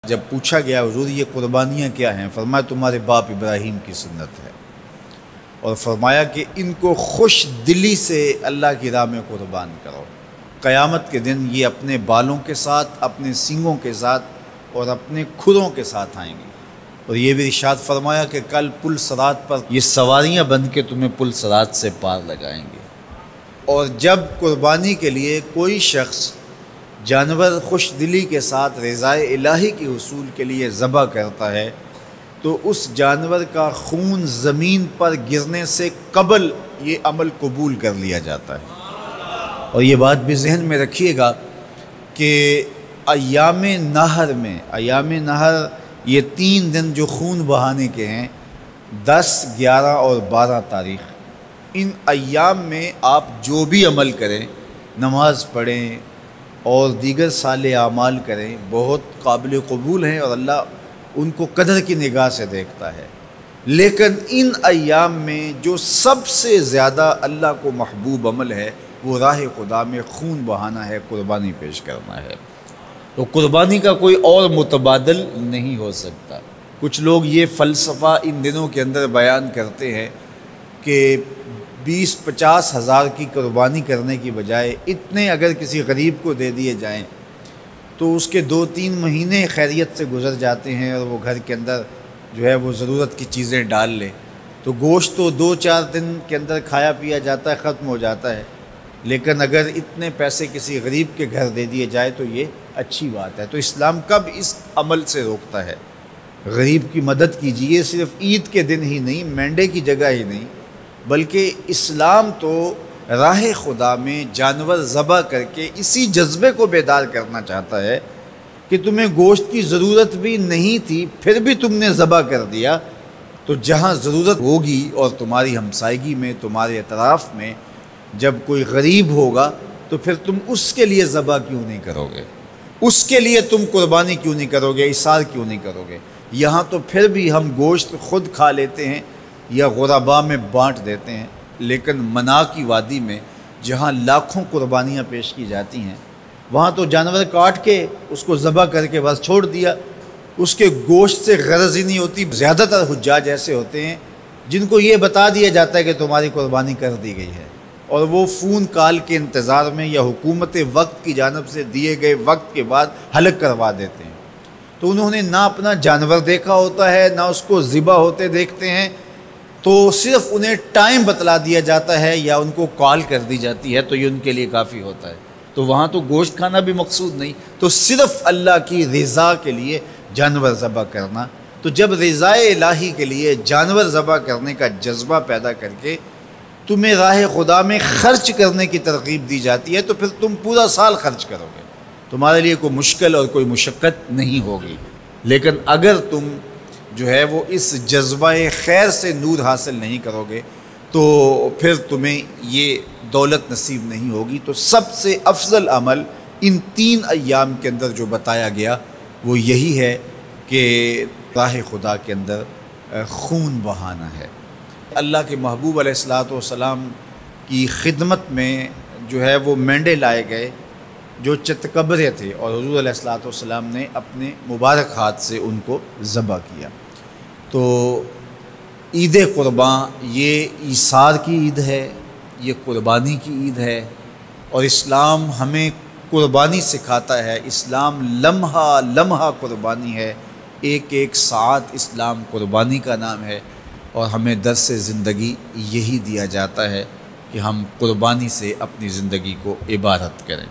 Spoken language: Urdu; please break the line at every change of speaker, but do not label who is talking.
جب پوچھا گیا حضور یہ قربانیاں کیا ہیں، فرمایا تمہارے باپ ابراہیم کی سنت ہے، اور فرمایا کہ ان کو خوش دلی سے اللہ کی راہ میں قربان کرو۔ قیامت کے دن یہ اپنے بالوں کے ساتھ، اپنے سینگوں کے ساتھ اور اپنے کھروں کے ساتھ آئیں گے، اور یہ بھی ارشاد فرمایا کہ کل پل صراط پر یہ سواریاں بن کے تمہیں پل صراط سے پار لگائیں گے۔ اور جب قربانی کے لیے کوئی شخص جانور خوش دلی کے ساتھ رضائے الہی کے حصول کے لیے ذبح کرتا ہے تو اس جانور کا خون زمین پر گرنے سے قبل یہ عمل قبول کر لیا جاتا ہے۔ اور یہ بات بھی ذہن میں رکھیے گا کہ ایام نہر یہ 3 دن جو خون بہانے کے ہیں، 10، 11 اور 12 تاریخ، ان ایام میں آپ جو بھی عمل کریں، نماز پڑھیں اور دیگر صالح اعمال کریں، بہت قابل قبول ہیں اور اللہ ان کو قدر کی نگاہ سے دیکھتا ہے۔ لیکن ان ایام میں جو سب سے زیادہ اللہ کو محبوب عمل ہے وہ راہ خدا میں خون بہانا ہے، قربانی پیش کرنا ہے۔ تو قربانی کا کوئی اور متبادل نہیں ہو سکتا۔ کچھ لوگ یہ فلسفہ ان دنوں کے اندر بیان کرتے ہیں کہ 20-50 ہزار کی قربانی کرنے کی بجائے اتنے اگر کسی غریب کو دے دیے جائیں تو اس کے 2-3 مہینے خیریت سے گزر جاتے ہیں، اور وہ گھر کے اندر جو ہے وہ ضرورت کی چیزیں ڈال لے تو گوشت تو 2-4 دن کے اندر کھایا پیا جاتا ہے، ختم ہو جاتا ہے۔ لیکن اگر اتنے پیسے کسی غریب کے گھر دے دیے جائے تو یہ اچھی بات ہے۔ تو اسلام کب اس عمل سے روکتا ہے؟ غریب کی مدد کیجیے، صرف عید کے دن ہی نہیں، مینڈے کی جگہ ہی نہیں، بلکہ اسلام تو راہ خدا میں جانور ذبح کر کے اسی جذبے کو بیدار کرنا چاہتا ہے کہ تمہیں گوشت کی ضرورت بھی نہیں تھی، پھر بھی تم نے ذبح کر دیا، تو جہاں ضرورت ہوگی اور تمہاری ہمسائیگی میں، تمہارے اطراف میں جب کوئی غریب ہوگا تو پھر تم اس کے لیے ذبح کیوں نہیں کرو گے؟ اس کے لیے تم قربانی کیوں نہیں کرو گے؟ اِثار کیوں نہیں کرو گے؟ یہاں تو پھر بھی ہم گوشت خود کھا لیتے ہیں یا غرباء میں بانٹ دیتے ہیں، لیکن منا کی وادی میں جہاں لاکھوں قربانیاں پیش کی جاتی ہیں، وہاں تو جانور کاٹ کے اس کو ذبح کر کے بس چھوڑ دیا، اس کے گوشت سے غرض ہی نہیں ہوتی۔ زیادہ تر حجاج ایسے ہوتے ہیں جن کو یہ بتا دیا جاتا ہے کہ تمہاری قربانی کر دی گئی ہے، اور وہ فون کال کے انتظار میں یا حکومت وقت کی جانب سے دیے گئے وقت کے بعد حلق کروا دیتے ہیں۔ تو انہوں نے نہ اپنا جانور دیکھا ہوتا ہے، نہ اس کو ذبح ہوتے دیکھتے ہیں، تو صرف انہیں ٹائم بتلا دیا جاتا ہے یا ان کو کال کر دی جاتی ہے تو یہ ان کے لیے کافی ہوتا ہے۔ تو وہاں تو گوشت کھانا بھی مقصود نہیں، تو صرف اللہ کی رضا کے لیے جانور ذبح کرنا۔ تو جب رضائے الہی کے لیے جانور ذبح کرنے کا جذبہ پیدا کر کے تمہیں راہ خدا میں خرچ کرنے کی ترغیب دی جاتی ہے تو پھر تم پورا سال خرچ کرو گے، تمہارے لیے کوئی مشکل اور کوئی مشقت نہیں ہوگی۔ لیکن اگر تم جو ہے وہ اس جذبہ خیر سے نور حاصل نہیں کرو گے تو پھر تمہیں یہ دولت نصیب نہیں ہوگی۔ تو سب سے افضل عمل ان 3 ایام کے اندر جو بتایا گیا وہ یہی ہے کہ راہ خدا کے اندر خون بہانا ہے۔ اللہ کے محبوب علیہ الصلوۃ والسلام کی خدمت میں جو ہے وہ مینڈے لائے گئے جو چتکبرے تھے، اور حضور علیہ الصلوۃ والسلام نے اپنے مبارک ہاتھ سے ان کو ذبح کیا۔ تو عید قرباں یہ ایثار کی عید ہے، یہ قربانی کی عید ہے، اور اسلام ہمیں قربانی سکھاتا ہے۔ اسلام لمحہ لمحہ قربانی ہے، ایک ایک ساعت اسلام قربانی کا نام ہے، اور ہمیں درس زندگی یہی دیا جاتا ہے کہ ہم قربانی سے اپنی زندگی کو عبارت کریں۔